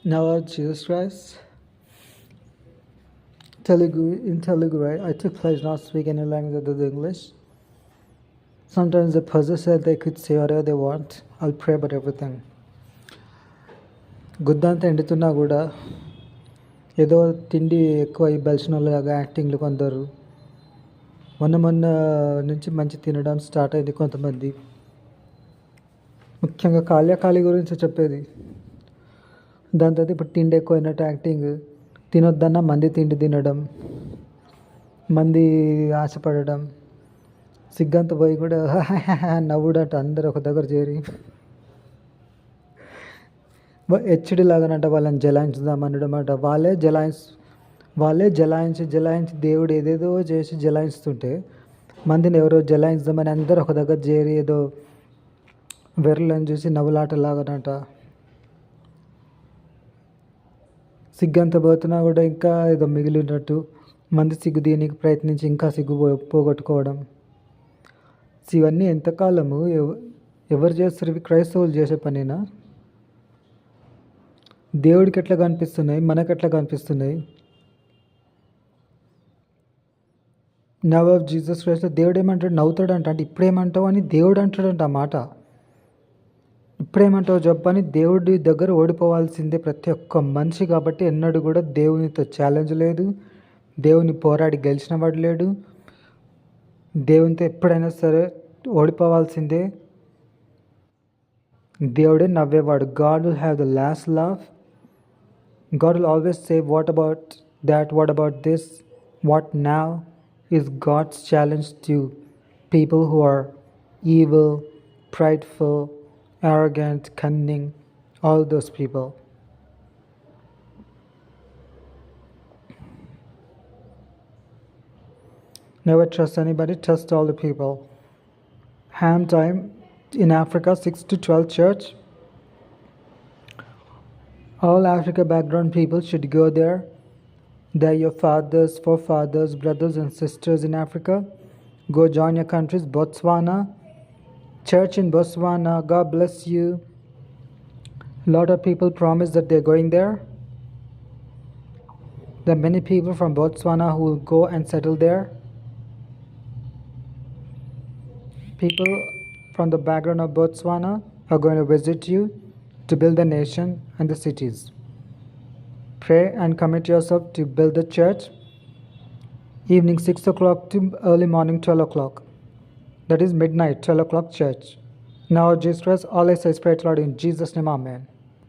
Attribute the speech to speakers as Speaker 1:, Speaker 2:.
Speaker 1: Now, Lord Jesus Christ, in Telugu, right? I took pledge not to speak any language other than English. Sometimes the pastor said they could say whatever they want. I'll pray about everything. గుద్దంతా ఎండుతున్నా కూడా ఏదో తిండి ఎక్కువ ఈ బలిసిన వాళ్ళగా యాక్టింగ్లు కొందరు మొన్న నుంచి మంచి తినడం స్టార్ట్ అయింది కొంతమంది. ముఖ్యంగా కాళీ గురించి చెప్పేది. దాని తర్వాత ఇప్పుడు తిండి ఎక్కువైనట్టు యాక్టింగ్, తినొద్దన్న మంది తిండి తినడం, మంది ఆశపడడం, సిగ్గంత పోయి కూడా నవ్వుడట అందరు ఒక దగ్గర చేరి హెచ్డి లాగానంట వాళ్ళని జలాయించుదామనడమాట. వాళ్ళే జలాయించి దేవుడు ఏదేదో చేసి జలాయిస్తుంటే మందిని ఎవరో జలాయించుదామని అందరు ఒక దగ్గర చేరి ఏదో వెర్రలను చూసి నవ్వులాటలాగానంట. సిగ్గంత పోతున్నా కూడా ఇంకా ఏదో మిగిలినట్టు మంది సిగ్గు దీనికి ప్రయత్నించి ఇంకా సిగ్గు పోగొట్టుకోవడం. ఇవన్నీ ఎంతకాలము ఎవరు చేస్తారు? ఇవి క్రైస్తవులు చేసే పనేనా? దేవుడికి ఎట్లా కనిపిస్తున్నాయి, మనకు ఎట్లా కనిపిస్తున్నాయి? నవ్ ఆఫ్ జీసస్ క్రైస్ట్ దేవుడు ఏమంటాడు? నవ్వుతాడంట. అంటే ఇప్పుడేమంటావు అని దేవుడు అంటాడంట ఆ మాట. ఇప్పుడేమంటావు చెప్పని దేవుడి దగ్గర ఓడిపోవాల్సిందే ప్రతి ఒక్క మనిషి. కాబట్టి ఎన్నడూ కూడా దేవునితో ఛాలెంజ్ లేదు, దేవుని పోరాడి గెలిచిన వాడు లేడు. దేవునితో ఎప్పుడైనా సరే ఓడిపోవాల్సిందే. దేవుడే నవ్వేవాడు. God will have the last laugh. God will always say, what about that? What about this? What now? Is God's challenge to people who are evil, prideful, arrogant, cunning, all those people. Never trust anybody, trust all the people. Ham time in Africa, 6 to 12 church. All Africa background people should go there. They're your fathers, forefathers, brothers and sisters in Africa. Go join your countries. Botswana, church in Botswana, God bless you. A lot of people promise that they're going there. There are many people from Botswana who will go and settle there. People from the background of Botswana are going to visit you to build the nation and the cities. Pray and commit yourself to build the church. Evening 6 o'clock to early morning 12 o'clock. That is midnight, 12 o'clock church. Now Jesus Christ, all I say is pray to Lord in Jesus' name, amen.